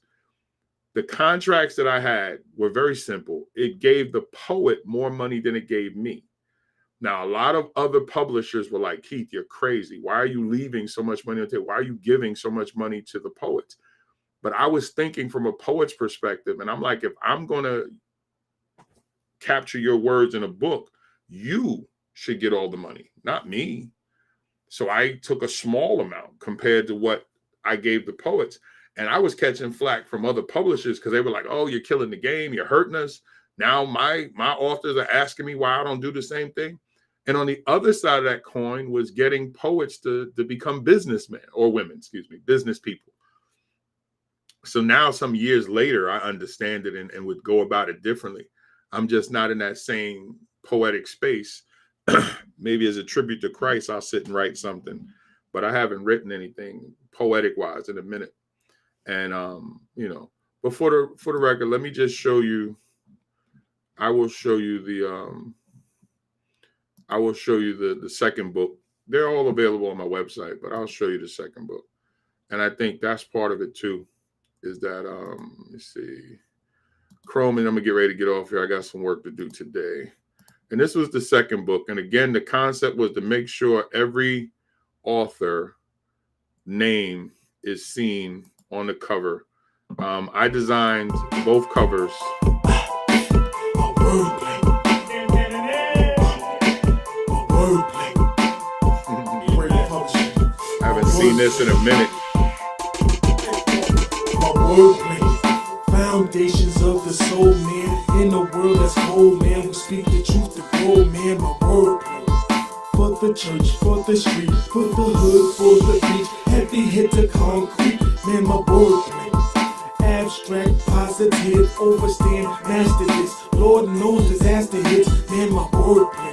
The contracts that I had were very simple. It gave the poet more money than it gave me. Now, a lot of other publishers were like, Keith, you're crazy. Why are you leaving so much money on the table? Why are you giving so much money to the poets? But I was thinking from a poet's perspective, and I'm like, if I'm going to capture your words in a book, you should get all the money, not me. So I took a small amount compared to what I gave the poets. And I was catching flack from other publishers because they were like, oh, you're killing the game. You're hurting us. Now my authors are asking me why I don't do the same thing. And on the other side of that coin was getting poets to become businessmen or women, business people. So now some years later, I understand it and would go about it differently. I'm just not in that same poetic space. Maybe as a tribute to Christ, I'll sit and write something, but I haven't written anything poetic wise in a minute. And, but for the record, let me just show you, I will show you the second book. They're all available on my website, but I'll show you the second book. And I think that's part of it too, is that, let me see, Chrome, and I'm gonna get ready to get off here. I got some work to do today. And this was the second book. And again, the concept was to make sure every author name is seen on the cover. I designed both covers. I haven't seen this in a minute. Foundations of the soul, man. In a world that's cold, man, we speak the truth to grow, man. My wordplay. For the church, for the street, for the hood, for the beach. Heavy hit to concrete, man. My wordplay. Abstract, positive, overstand, master this. Lord knows disaster hits, man. My wordplay.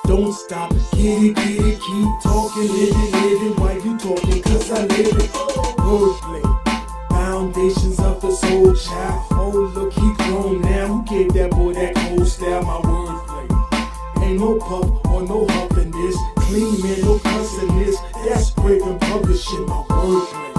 Don't stop, get it, keep talking, live it while you talking, cause I live it. Wordplay. Foundations of the soul, child. Oh, look, he grown now. Who gave that boy that cold style? My wordplay. Ain't no puff or no huff in this. Clean man, no cussing this. That's brave and publishing. My wordplay.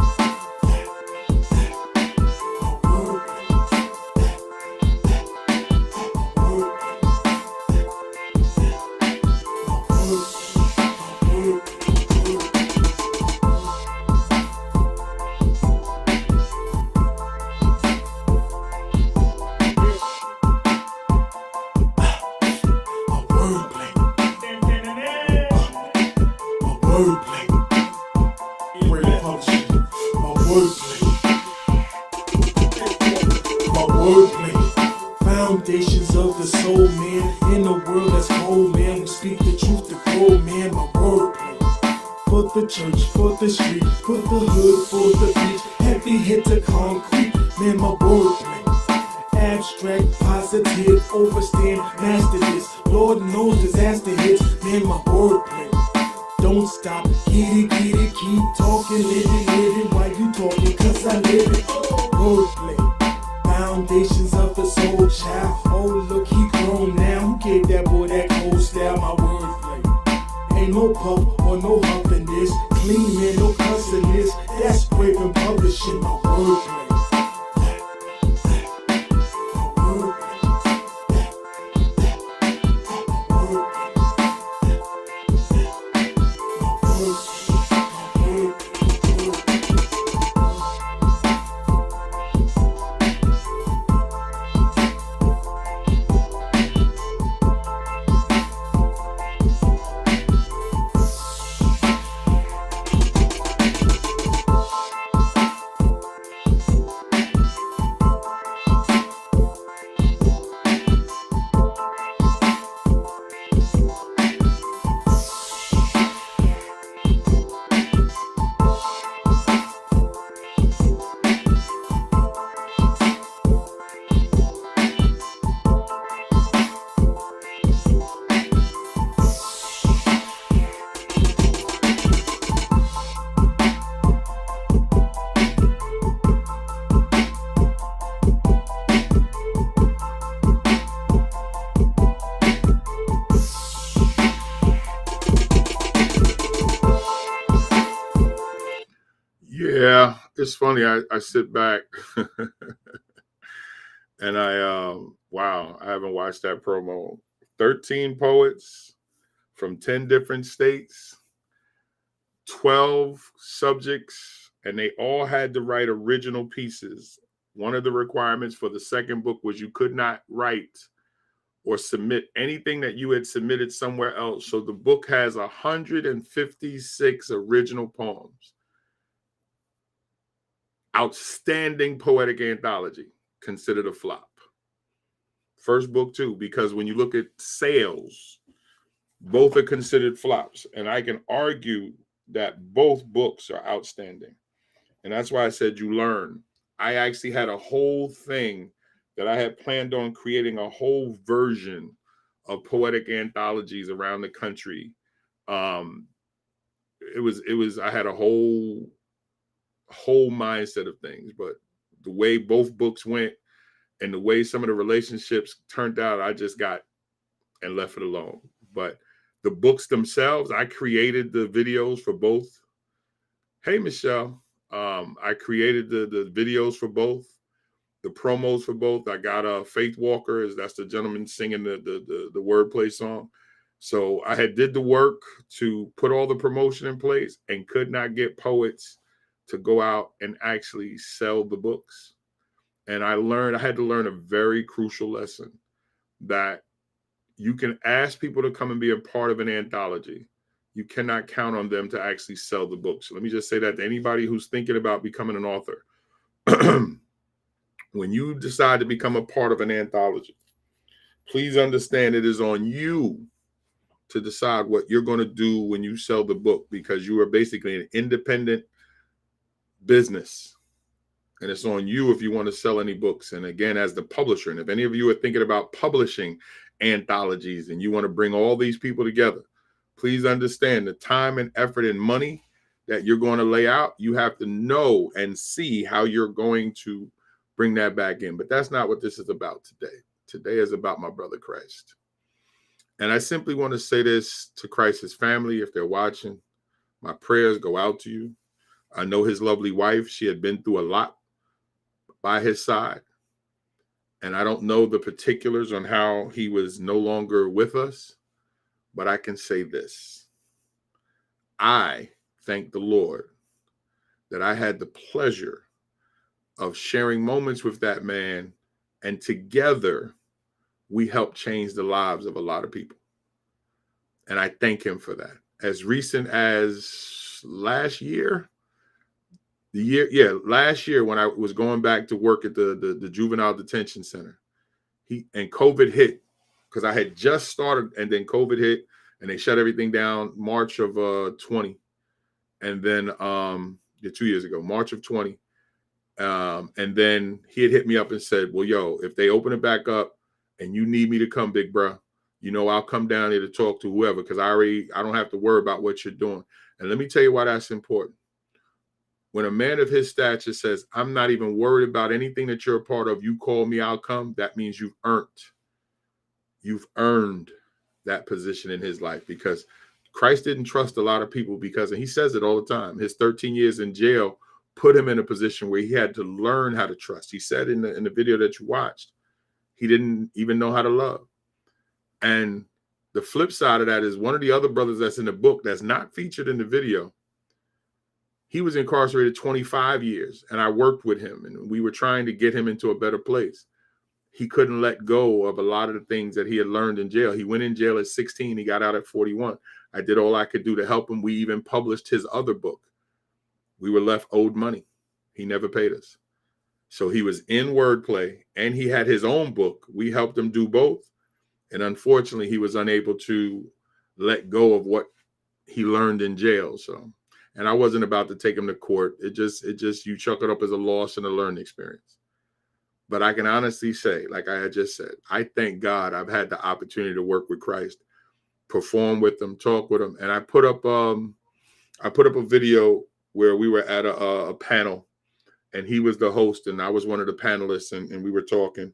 Foundations of the soul, man. In a world that's cold, man, we speak the truth to grow, man. My wordplay. For the church, for the street, for the hood, for the beach. Heavy hit to concrete, man. My wordplay. Abstract, positive, overstand, master this. Lord knows disaster hits, man. My wordplay. Don't stop, get it, keep talking, live it while you talking, cause I live it. Wordplay. Foundations of the soul, child. Oh, look, he grown now. Who gave that boy that cold style? My wordplay. Ain't no puff or no huff in this. Clean man, no cussing this. That's brave and publishing. My wordplay. Yeah, it's funny. I sit back and wow, I haven't watched that promo. 13 poets from 10 different states, 12 subjects, and they all had to write original pieces. One of the requirements for the second book was you could not write or submit anything that you had submitted somewhere else. So the book has 156 original poems. Outstanding poetic anthology, considered a flop. First book too, because when you look at sales, both are considered flops. And I can argue that both books are outstanding. And that's why I said you learn. I actually had a whole thing that I had planned on creating a whole version of poetic anthologies around the country. I had a whole mindset of things, but the way both books went and the way some of the relationships turned out, I just got and left it alone. But the books themselves, I created the videos for both. Hey, Michelle. I created the videos for both, the promos for both. I got Faith Walker, that's the gentleman singing the wordplay song. So I had did the work to put all the promotion in place and could not get poets to go out and actually sell the books. And I had to learn a very crucial lesson, that you can ask people to come and be a part of an anthology. You cannot count on them to actually sell the book. So let me just say that to anybody who's thinking about becoming an author. When you decide to become a part of an anthology, please understand it is on you to decide what you're going to do when you sell the book, because you are basically an independent business. And it's on you if you want to sell any books. And again, as the publisher, and if any of you are thinking about publishing anthologies and you want to bring all these people together, please understand the time and effort and money that you're going to lay out. You have to know and see how you're going to bring that back in. But that's not what this is about today. Today is about my brother Christ. And I simply want to say this to Christ's family, if they're watching. My prayers go out to you. I know his lovely wife. She had been through a lot by his side. And I don't know the particulars on how he was no longer with us, but I can say this. I thank the Lord that I had the pleasure of sharing moments with that man, and together we helped change the lives of a lot of people. And I thank him for that. As recent as last year when I was going back to work at the juvenile detention center, and COVID hit, because I had just started, and then COVID hit and they shut everything down March of 20. And then 2 years ago, March of 20. And then he had hit me up and said, well, yo, if they open it back up and you need me to come, big bro, I'll come down here to talk to whoever, because I don't have to worry about what you're doing. And let me tell you why that's important. When a man of his stature says, I'm not even worried about anything that you're a part of, you call me, I'll come, that means you've earned that position in his life, because Christ didn't trust a lot of people, and he says it all the time. His 13 years in jail put him in a position where he had to learn how to trust. He said in the video that you watched, he didn't even know how to love. And the flip side of that is, one of the other brothers that's in the book that's not featured in the video, he was incarcerated 25 years, and I worked with him, and we were trying to get him into a better place. He couldn't let go of a lot of the things that he had learned in jail. He went in jail at 16. He got out at 41. I did all I could do to help him. We even published his other book. We were left owed money. He never paid us. So he was in wordplay, and he had his own book. We helped him do both. And unfortunately, he was unable to let go of what he learned in jail. And I wasn't about to take him to court. It just you chalk it up as a loss and a learning experience. But I can honestly say, like I had just said, I thank God I've had the opportunity to work with Christ, perform with him, talk with him. And I put up a video where we were at a panel, and he was the host and I was one of the panelists, and we were talking.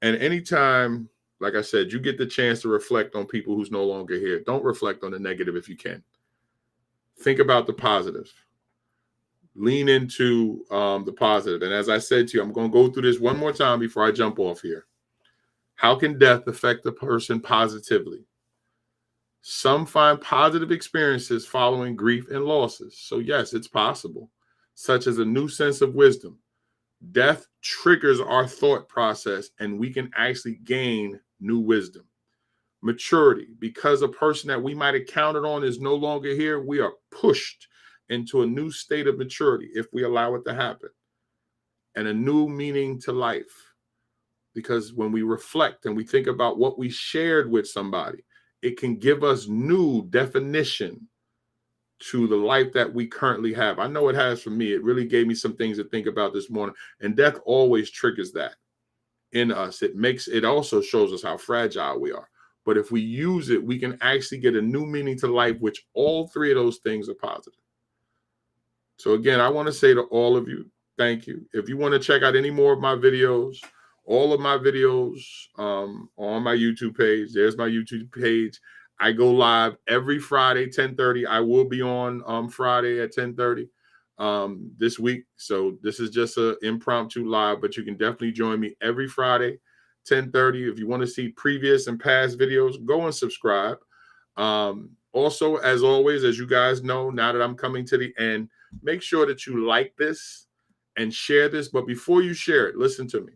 And anytime, like I said, you get the chance to reflect on people who's no longer here, don't reflect on the negative if you can. Think about the positive. Lean into the positive. And as I said to you, I'm going to go through this one more time before I jump off here. How can death affect a person positively? Some find positive experiences following grief and losses. So yes, it's possible, such as a new sense of wisdom. Death triggers our thought process, and we can actually gain new wisdom. Maturity, because a person that we might have counted on is no longer here, we are pushed into a new state of maturity if we allow it to happen. And a new meaning to life, because when we reflect and we think about what we shared with somebody, it can give us new definition to the life that we currently have. I know it has for me. It really gave me some things to think about this morning. And death always triggers that in us. It also shows us how fragile we are. But if we use it, we can actually get a new meaning to life, which all three of those things are positive. So again, I want to say to all of you, thank you. If you want to check out any more of my videos, all of my videos are on my YouTube page. There's my YouTube page. I go live every Friday, 10:30. I will be on Friday at 10:30 this week. So this is just an impromptu live, but you can definitely join me every Friday, 10:30. If you want to see previous and past videos, go and subscribe. Also, as always, as you guys know, now that I'm coming to the end, make sure that you like this and share this. But before you share it, listen to me.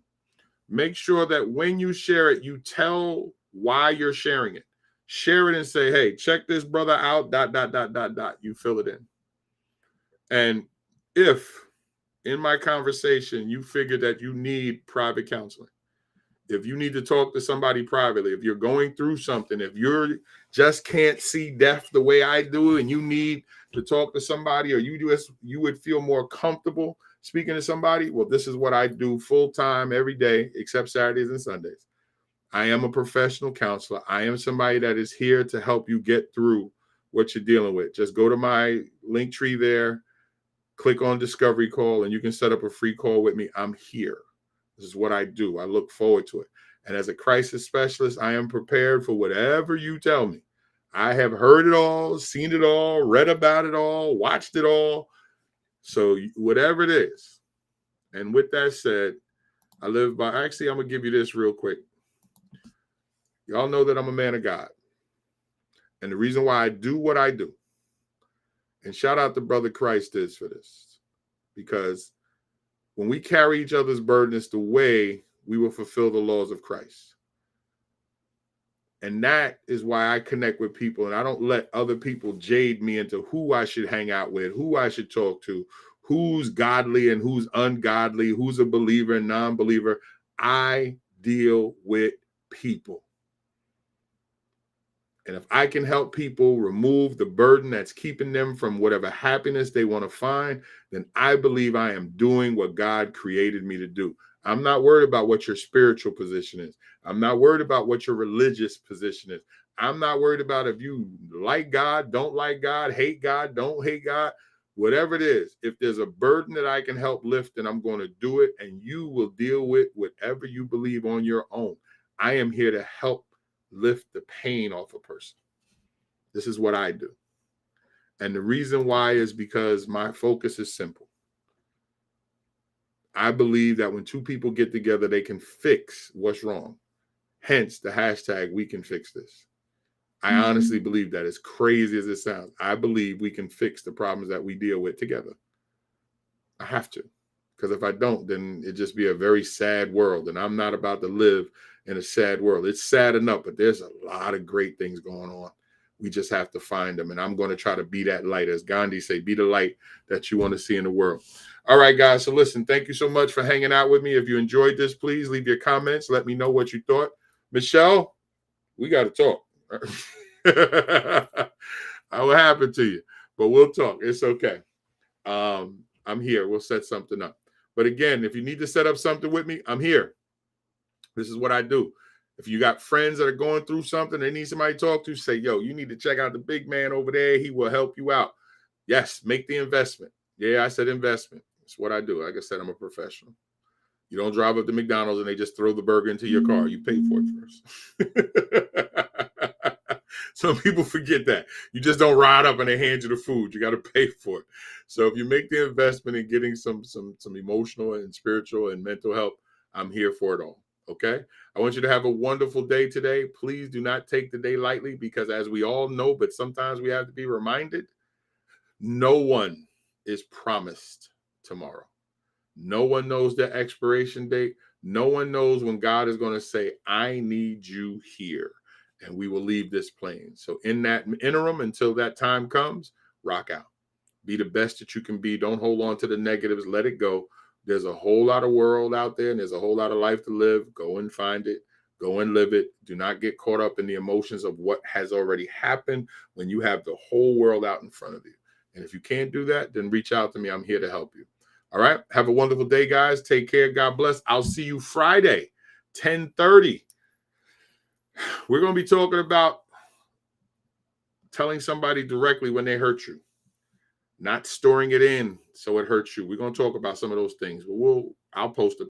Make sure that when you share it, you tell why you're sharing it. Share it and say, hey, check this brother out, ... You fill it in. And if in my conversation you figure that you need private counseling, if you need to talk to somebody privately, if you're going through something, if you just can't see death the way I do and you need to talk to somebody, or you would feel more comfortable speaking to somebody, well, this is what I do full time every day except Saturdays and Sundays. I am a professional counselor. I am somebody that is here to help you get through what you're dealing with. Just go to my link tree there, click on Discovery Call, and you can set up a free call with me. I'm here. This is what I do. I look forward to it. And as a crisis specialist, I am prepared for whatever you tell me. I have heard it all, seen it all, read about it all, watched it all. So whatever it is. And with that said, I live by, actually, I'm going to give you this real quick. Y'all know that I'm a man of God. And the reason why I do what I do, and shout out to Brother Christ is for this, because when we carry each other's burdens, the way we will fulfill the laws of Christ. And that is why I connect with people, and I don't let other people jade me into who I should hang out with, who I should talk to, who's godly and who's ungodly, who's a believer and non-believer. I deal with people. And if I can help people remove the burden that's keeping them from whatever happiness they want to find, then I believe I am doing what God created me to do. I'm not worried about what your spiritual position is. I'm not worried about what your religious position is. I'm not worried about if you like God, don't like God, hate God, don't hate God, whatever it is. If there's a burden that I can help lift, then I'm going to do it, and you will deal with whatever you believe on your own. I am here to help lift the pain off a person. This is what I do. And the reason why is because my focus is simple. I believe that when two people get together, they can fix what's wrong. Hence the hashtag, we can fix this. I honestly believe that, as crazy as it sounds. I believe we can fix the problems that we deal with together. I have to. Because if I don't, then it'd just be a very sad world. And I'm not about to live in a sad world. It's sad enough, but there's a lot of great things going on. We just have to find them. And I'm going to try to be that light. As Gandhi say, be the light that you want to see in the world. All right, guys. So listen, thank you so much for hanging out with me. If you enjoyed this, please leave your comments. Let me know what you thought. Michelle, we got to talk. What happened to you? But we'll talk. It's okay. I'm here. We'll set something up. But again, if you need to set up something with me, I'm here. This is what I do. If you got friends that are going through something, they need somebody to talk to, say, yo, you need to check out the big man over there. He will help you out. Yes, make the investment. Yeah, I said investment. That's what I do. Like I said, I'm a professional. You don't drive up to McDonald's and they just throw the burger into your car. You pay for it first. Some people forget that. You just don't ride up and they hand you the food. You got to pay for it. So if you make the investment in getting some emotional and spiritual and mental help, I'm here for it all. Okay? I want you to have a wonderful day today. Please do not take the day lightly, because as we all know, but sometimes we have to be reminded, no one is promised tomorrow. No one knows the expiration date. No one knows when God is going to say, I need you here, and we will leave this plane. So in that interim, until that time comes, rock out. Be the best that you can be. Don't hold on to the negatives. Let it go. There's a whole lot of world out there, and there's a whole lot of life to live. Go and find it. Go and live it. Do not get caught up in the emotions of what has already happened when you have the whole world out in front of you. And if you can't do that, then reach out to me. I'm here to help you. All right. Have a wonderful day, guys. Take care. God bless. I'll see you Friday, 10:30. We're going to be talking about telling somebody directly when they hurt you, not storing it in so it hurts you. We're going to talk about some of those things. But I'll post it.